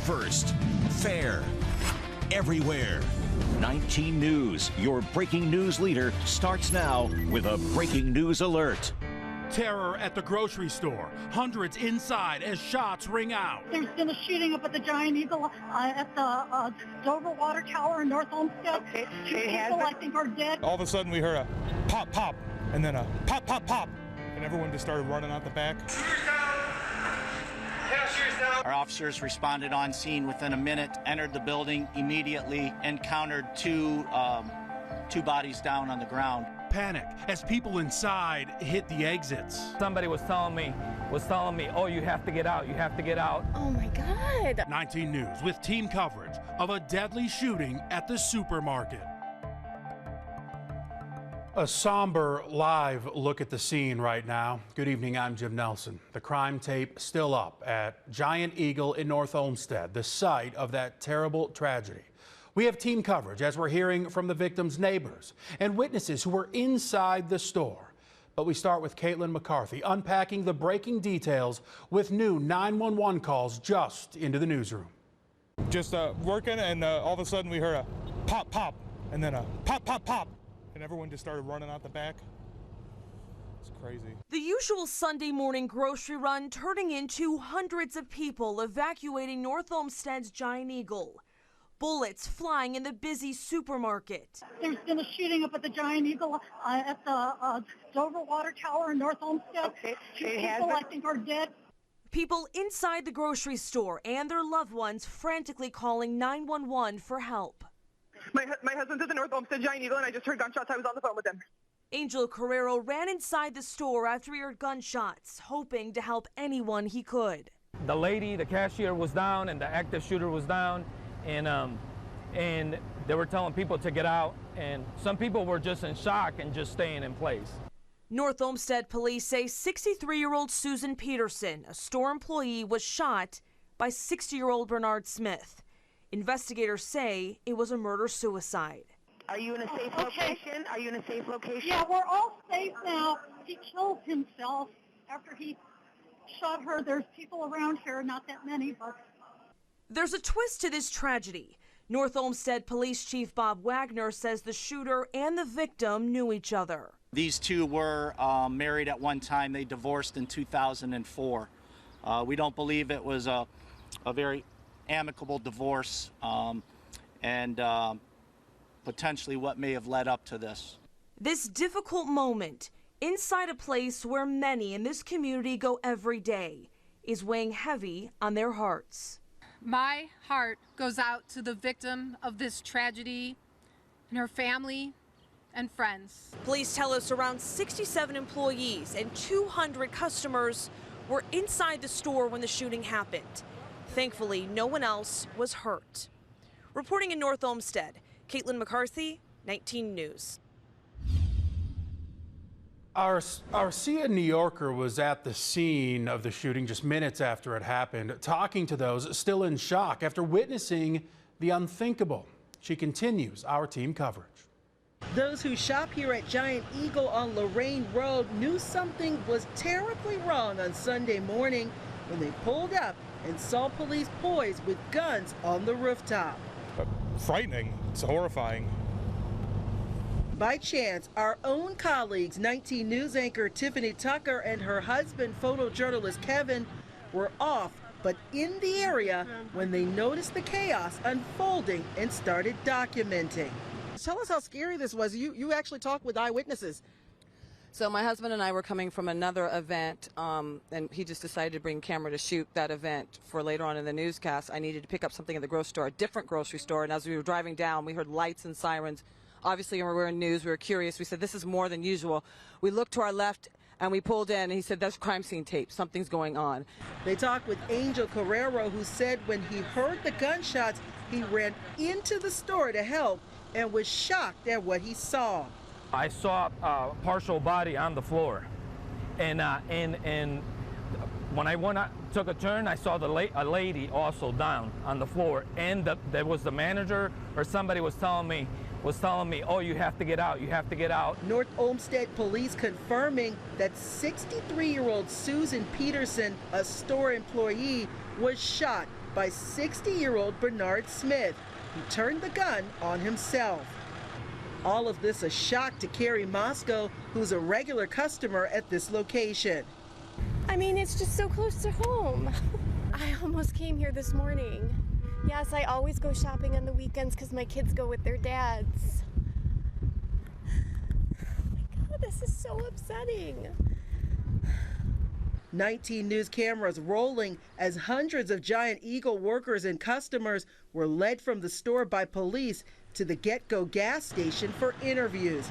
First, fair, everywhere. 19 News, your breaking news leader, starts now with a breaking news alert. Terror at the grocery store. Hundreds inside as shots ring out. There's been a shooting up at the Giant Eagle at the Dover Water Tower in North Olmsted. Okay. Two people, I think, are dead. All of a sudden we heard a pop, pop, and then a pop, pop, pop. And everyone just started running out the back. Our officers responded on scene within a minute, entered the building immediately, encountered two bodies down on the ground. Panic as people inside hit the exits. Somebody was telling me, oh, you have to get out, you have to get out. Oh my God. 19 News with team coverage of a deadly shooting at the supermarket. A somber live look at the scene right now. Good evening, I'm Jim Nelson. The crime tape still up at Giant Eagle in North Olmsted, the site of that terrible tragedy. We have team coverage as we're hearing from the victims' neighbors and witnesses who were inside the store. But we start with Caitlin McCarthy unpacking the breaking details with new 911 calls just into the newsroom. Just working, and all of a sudden we heard a pop, pop, and then a pop, pop, pop. And everyone just started running out the back. It's crazy. The usual Sunday morning grocery run turning into hundreds of people evacuating North Olmsted's Giant Eagle. Bullets flying in the busy supermarket. There's been a shooting up at the Giant Eagle at the Dover Water Tower in North Olmsted. Okay. Two people, I think, are dead. People inside the grocery store and their loved ones frantically calling 911 for help. My husband's at the North Olmsted Giant Eagle, and I just heard gunshots. I was on the phone with him. Angel Carrero ran inside the store after he heard gunshots, hoping to help anyone he could. The lady, the cashier, was down and the active shooter was down, and they were telling people to get out, and some people were just in shock and just staying in place. North Olmsted police say 63-year-old Susan Peterson, a store employee, was shot by 60-year-old Bernard Smith. Investigators say it was a murder-suicide. Are you in a safe location? Are you in a safe location? Yeah, we're all safe now. He killed himself after he shot her. There's people around here, not that many, but... There's a twist to this tragedy. North Olmsted Police Chief Bob Wagner says the shooter and the victim knew each other. These two were married at one time. They divorced in 2004. We don't believe it was a very amicable divorce and potentially what may have led up to this. This difficult moment inside a place where many in this community go every day is weighing heavy on their hearts. My heart goes out to the victim of this tragedy and her family and friends. Police tell us around 67 employees and 200 customers were inside the store when the shooting happened. Thankfully, no one else was hurt. Reporting in North Olmsted, Caitlin McCarthy, 19 News. Our Sia New Yorker was at the scene of the shooting just minutes after it happened, talking to those still in shock after witnessing the unthinkable. She continues our team coverage. Those who shop here at Giant Eagle on Lorraine Road knew something was terribly wrong on Sunday morning when they pulled up and saw police poised with guns on the rooftop. Frightening. It's horrifying. By chance, our own colleagues, 19 News anchor Tiffany Tucker and her husband, photojournalist Kevin, were off but in the area when they noticed the chaos unfolding and started documenting. Tell us how scary this was. You actually talked with eyewitnesses. So my husband and I were coming from another event, and he just decided to bring camera to shoot that event for later on in the newscast. I needed to pick up something at the grocery store, a different grocery store, and as we were driving down, we heard lights and sirens. Obviously, we were in news, we were curious. We said, this is more than usual. We looked to our left, and we pulled in, and he said, that's crime scene tape. Something's going on. They talked with Angel Carrero, who said when he heard the gunshots, he ran into the store to help and was shocked at what he saw. I saw a partial body on the floor, and when I took a turn, I saw a lady also down on the floor, and there was the manager or somebody was telling me, oh, you have to get out, you have to get out. North Olmsted police confirming that 63-year-old Susan Peterson, a store employee, was shot by 60-year-old Bernard Smith, who turned the gun on himself. All of this a shock to Carrie Moscow, who's a regular customer at this location. I mean, it's just so close to home. I almost came here this morning. Yes, I always go shopping on the weekends because my kids go with their dads. Oh my God, this is so upsetting. 19 News cameras rolling as hundreds of Giant Eagle workers and customers were led from the store by police to the Get-Go gas station for interviews.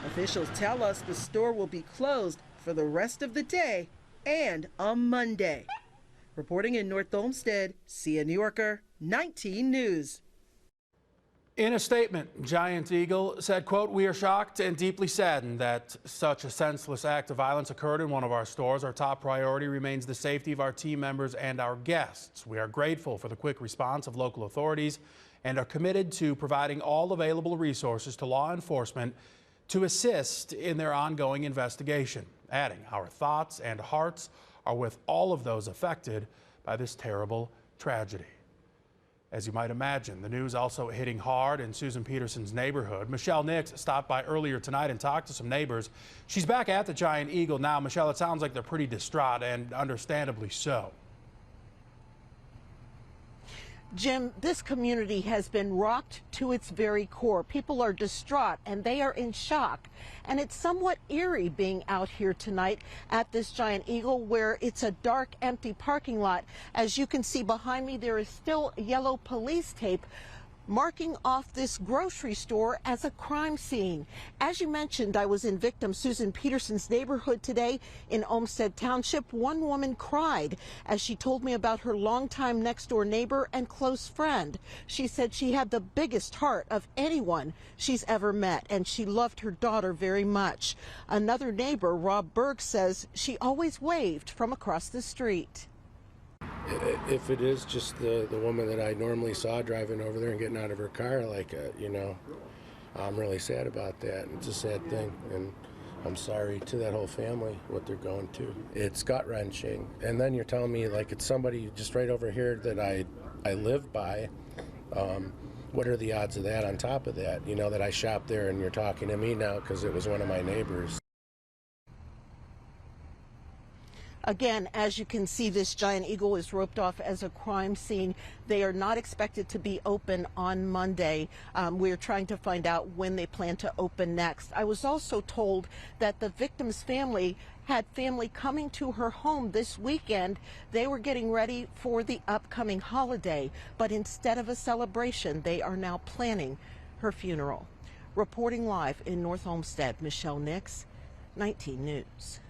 Officials tell us the store will be closed for the rest of the day and on Monday. Reporting in North Olmsted, Sia New Yorker, 19 News. In a statement, Giant Eagle said, quote, "We are shocked and deeply saddened that such a senseless act of violence occurred in one of our stores. Our top priority remains the safety of our team members and our guests. We are grateful for the quick response of local authorities and are committed to providing all available resources to law enforcement to assist in their ongoing investigation." Adding, "Our thoughts and hearts are with all of those affected by this terrible tragedy." As you might imagine, the news also hitting hard in Susan Peterson's neighborhood. Michelle Nix stopped by earlier tonight and talked to some neighbors. She's back at the Giant Eagle now. Michelle, it sounds like they're pretty distraught, and understandably so. Jim, this community has been rocked to its very core. People are distraught and they are in shock. And it's somewhat eerie being out here tonight at this Giant Eagle where it's a dark, empty parking lot. As you can see behind me, there is still yellow police tape marking off this grocery store as a crime scene. As you mentioned, I was in victim Susan Peterson's neighborhood today in Olmsted Township. One woman cried as she told me about her longtime next-door neighbor and close friend. She said she had the biggest heart of anyone she's ever met, and she loved her daughter very much. Another neighbor, Rob Berg, says she always waved from across the street. If it is just the woman that I normally saw driving over there and getting out of her car, I'm really sad about that. It's a sad thing, and I'm sorry to that whole family, what they're going to. It's gut-wrenching. And then you're telling me, it's somebody just right over here that I live by. What are the odds of that on top of that? That I shop there and you're talking to me now because it was one of my neighbors. Again, as you can see, this Giant Eagle is roped off as a crime scene. They are not expected to be open on Monday. We're trying to find out when they plan to open next. I was also told that the victim's family had family coming to her home this weekend. They were getting ready for the upcoming holiday, but instead of a celebration, they are now planning her funeral. Reporting live in North Olmsted, Michelle Nix, 19 News.